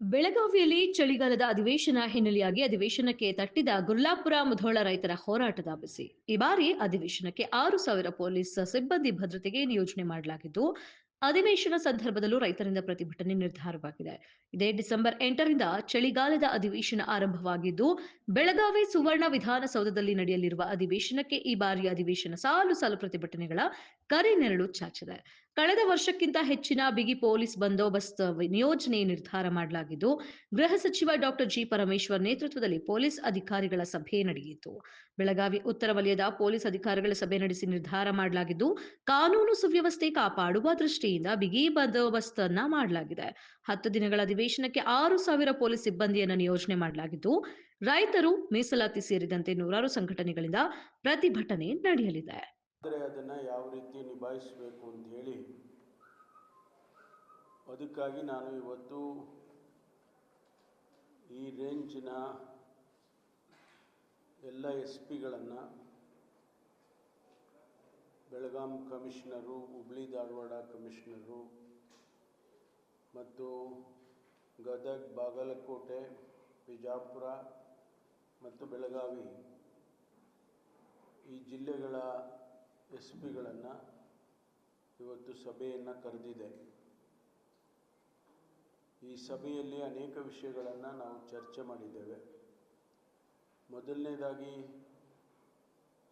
ಬೆಳಗಾವಿಯಲ್ಲಿ ಚಳಿಗಾಲದ ಅಧಿವೇಶನ ಹಿನ್ನೆಲೆಯಾಗಿ ಅಧಿವೇಶನಕ್ಕೆ ತಟ್ಟಿದ ಗುರ್ಲಾಪುರ ಮುಧೋಳ ರೈತರ ಹೋರಾಟದ ಬಿಸಿ. ಈ ಬಾರಿ ಅಧಿವೇಶನಕ್ಕೆ 6,000 ಪೊಲೀಸ್ ಸಿಬ್ಬಂದಿ ಭದ್ರತೆಗೆ ನಿಯೋಜನೆ ಮಾಡಲಾಗಿದ್ದು, ಅಧಿವೇಶನ ಸಂದರ್ಭದಲ್ಲೂ ರೈತರಿಂದ ಪ್ರತಿಭಟನೆ ನಿರ್ಧಾರವಾಗಿದೆ. ಇದೇ ಡಿಸೆಂಬರ್ 8ರಿಂದ ಚಳಿಗಾಲದ ಅಧಿವೇಶನ ಆರಂಭವಾಗಿದ್ದು, ಬೆಳಗಾವಿ ಸುವರ್ಣ ವಿಧಾನಸೌಧದಲ್ಲಿ ನಡೆಯಲಿರುವ ಅಧಿವೇಶನಕ್ಕೆ ಈ ಬಾರಿಯ ಅಧಿವೇಶನ ಸಾಲು ಸಾಲು ಪ್ರತಿಭಟನೆಗಳ ಕರಿನೆರಳು ಚಾಚಿದೆ. ಕಳೆದ ವರ್ಷಕ್ಕಿಂತ ಹೆಚ್ಚಿನ ಬಿಗಿ ಪೊಲೀಸ್ ಬಂದೋಬಸ್ತ್ ನಿಯೋಜನೆ ನಿರ್ಧಾರ ಮಾಡಲಾಗಿದ್ದು, ಗೃಹ ಸಚಿವ ಡಾಕ್ಟರ್ ಜಿ. ಪರಮೇಶ್ವರ್ ನೇತೃತ್ವದಲ್ಲಿ ಪೊಲೀಸ್ ಅಧಿಕಾರಿಗಳ ಸಭೆ ನಡೆಯಿತು. ಬೆಳಗಾವಿ ಉತ್ತರ ವಲಯದ ಪೊಲೀಸ್ ಅಧಿಕಾರಿಗಳ ಸಭೆ ನಡೆಸಿ ನಿರ್ಧಾರ ಮಾಡಲಾಗಿದ್ದು, ಕಾನೂನು ಸುವ್ಯವಸ್ಥೆ ಕಾಪಾಡುವ ದೃಷ್ಟಿಯಿಂದ ಬಿಗಿ ಬಂದೋಬಸ್ತ್ ಮಾಡಲಾಗಿದೆ. 10 ದಿನಗಳ ಅಧಿವೇಶನಕ್ಕೆ 6,000 ಪೊಲೀಸ್ ಸಿಬ್ಬಂದಿಯನ್ನು ನಿಯೋಜನೆ ಮಾಡಲಾಗಿದ್ದು, ರೈತರು, ಮೀಸಲಾತಿ ಸೇರಿದಂತೆ ನೂರಾರು ಸಂಘಟನೆಗಳಿಂದ ಪ್ರತಿಭಟನೆ ನಡೆಯಲಿದೆ. ಆದರೆ ಅದನ್ನು ಯಾವ ರೀತಿ ನಿಭಾಯಿಸಬೇಕು ಅಂತ ಹೇಳಿ ಅದಕ್ಕಾಗಿ ನಾನು ಇವತ್ತು ಈ ರೇಂಜಿನ ಎಲ್ಲ SP ಗಳನ್ನು, ಬೆಳಗಾಂ ಕಮಿಷನರು, ಹುಬ್ಳಿ ಧಾರವಾಡ ಕಮಿಷನರು ಮತ್ತು ಗದಗ, ಬಾಗಲಕೋಟೆ, ಬಿಜಾಪುರ ಮತ್ತು ಬೆಳಗಾವಿ ಈ ಜಿಲ್ಲೆಗಳ SP ಗಳನ್ನು ಇವತ್ತು ಸಭೆಯನ್ನು ಕರೆದಿದೆ. ಈ ಸಭೆಯಲ್ಲಿ ಅನೇಕ ವಿಷಯಗಳನ್ನು ನಾವು ಚರ್ಚೆ ಮಾಡಿದ್ದೇವೆ. ಮೊದಲನೇದಾಗಿ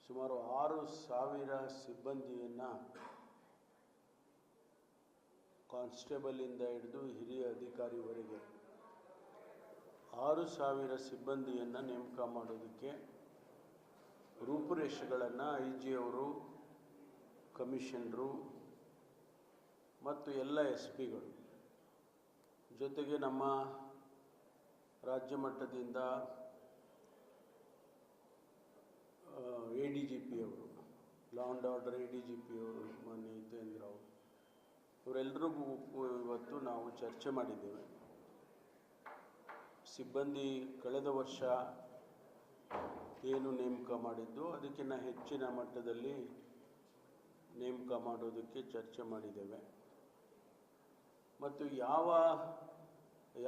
ಸುಮಾರು 6,000 ಸಿಬ್ಬಂದಿಯನ್ನು ಕಾನ್ಸ್ಟೇಬಲಿಂದ ಹಿಡಿದು ಹಿರಿಯ ಅಧಿಕಾರಿವರೆಗೆ 6,000 ಸಿಬ್ಬಂದಿಯನ್ನು ನೇಮಕ ಮಾಡೋದಕ್ಕೆ ರೂಪುರೇಷೆಗಳನ್ನು IG ಅವರು, ಕಮಿಷನರು ಮತ್ತು ಎಲ್ಲ SP ಗಳು ಜೊತೆಗೆ ನಮ್ಮ ರಾಜ್ಯ ಮಟ್ಟದಿಂದ ADGP ಅವರು, ಲಾ ಆ್ಯಂಡ್ ಆರ್ಡರ್ ADGP ಅವರು, ಮಾನ್ಯ ಹಿತೇಂದ್ರ ಅವರು, ಇವರೆಲ್ಲರಿಗೂ ಇವತ್ತು ನಾವು ಚರ್ಚೆ ಮಾಡಿದ್ದೇವೆ. ಸಿಬ್ಬಂದಿ ಕಳೆದ ವರ್ಷ ಏನು ನೇಮಕ ಮಾಡಿದ್ದು ಅದಕ್ಕಿಂತ ಹೆಚ್ಚಿನ ಮಟ್ಟದಲ್ಲಿ ನೇಮಕ ಮಾಡೋದಕ್ಕೆ ಚರ್ಚೆ ಮಾಡಿದ್ದೇವೆ. ಮತ್ತು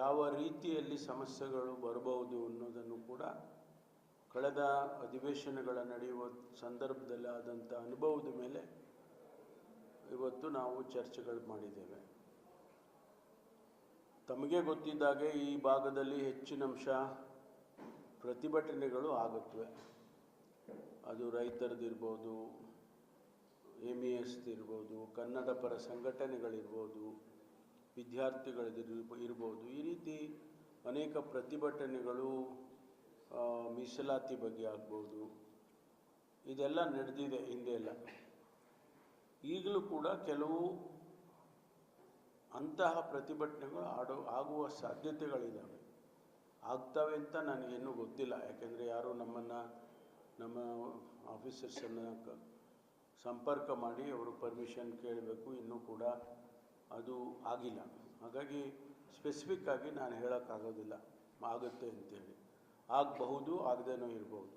ಯಾವ ರೀತಿಯಲ್ಲಿ ಸಮಸ್ಯೆಗಳು ಬರಬಹುದು ಅನ್ನೋದನ್ನು ಕೂಡ ಕಳೆದ ಅಧಿವೇಶನಗಳ ನಡೆಯುವ ಸಂದರ್ಭದಲ್ಲಿ ಆದಂಥ ಅನುಭವದ ಮೇಲೆ ಇವತ್ತು ನಾವು ಚರ್ಚೆಗಳು ಮಾಡಿದ್ದೇವೆ. ತಮಗೆ ಗೊತ್ತಿದ್ದಾಗೆ ಈ ಭಾಗದಲ್ಲಿ ಹೆಚ್ಚಿನಂಶ ಪ್ರತಿಭಟನೆಗಳು ಆಗುತ್ತವೆ. ಅದು ರೈತರದಿರ್ಬೋದು, MES ಇರ್ಬೋದು, ಕನ್ನಡ ಪರ ಸಂಘಟನೆಗಳಿರ್ಬೋದು, ವಿದ್ಯಾರ್ಥಿಗಳದಿರ್ಬೋದು, ಈ ರೀತಿ ಅನೇಕ ಪ್ರತಿಭಟನೆಗಳು ಮೀಸಲಾತಿ ಬಗ್ಗೆ ಆಗ್ಬೋದು, ಇದೆಲ್ಲ ನಡೆದಿದೆ ಹಿಂದೆ ಎಲ್ಲ. ಈಗಲೂ ಕೂಡ ಕೆಲವು ಅಂತಹ ಪ್ರತಿಭಟನೆಗಳು ಆಗುವ ಸಾಧ್ಯತೆಗಳಿದ್ದಾವೆ. ಆಗ್ತವೆ ಅಂತ ನನಗೇನು ಗೊತ್ತಿಲ್ಲ, ಯಾಕೆಂದರೆ ಯಾರೂ ನಮ್ಮ ಆಫೀಸರ್ಸನ್ನು ಸಂಪರ್ಕ ಮಾಡಿ ಅವರು ಪರ್ಮಿಷನ್ ಕೇಳಬೇಕು, ಇನ್ನೂ ಕೂಡ ಅದು ಆಗಿಲ್ಲ. ಹಾಗಾಗಿ ಸ್ಪೆಸಿಫಿಕ್ ಆಗಿ ನಾನು ಹೇಳೋಕ್ಕಾಗೋದಿಲ್ಲ ಆಗುತ್ತೆ ಅಂತೇಳಿ. ಆಗಬಹುದು, ಆಗದೇನೂ ಇರ್ಬೋದು.